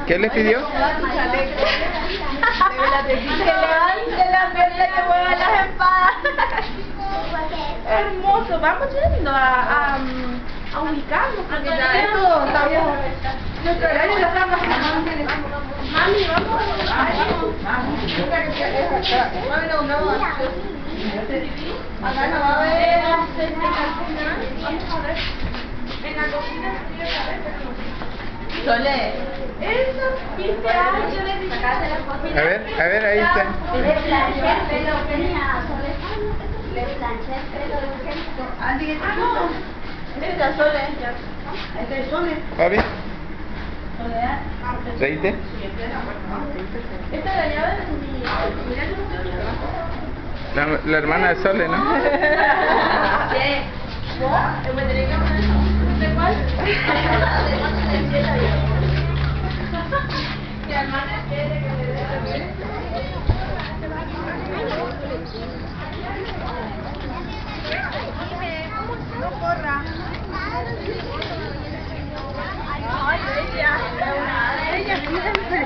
¿Qué le pidió? Que levante la pierna y que mueva las espadas. Hermoso. Vamos yendo a ubicarnos porque ya esto estamos... Nuestro horario lo estamos haciendo. Mami, vamos. Acá no va a haber aceite al final. Vamos a ver. En la cocina sí lo sabes. Sole. Eso, 15 años. Yo le dije. A ver, ahí está. Le planché el pelo, le planché el pelo de urgencia. Ah, no. Esta es Sole. Esta es Sole. Fabi, ¿reíste? Esta es la llave de mi... Mirá cómo La hermana de Sole, ¿no? ¿Qué? ¿Vos? ¿Me tenés que poner eso? ¿De cuál? Mi hermana quiere que le dé también. No corra. Ay, ella. Ella cuídense.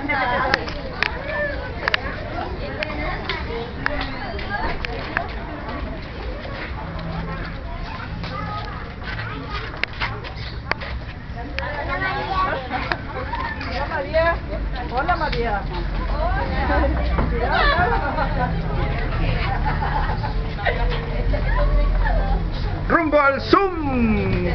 Hola María. ¡Rumbo al Zoom!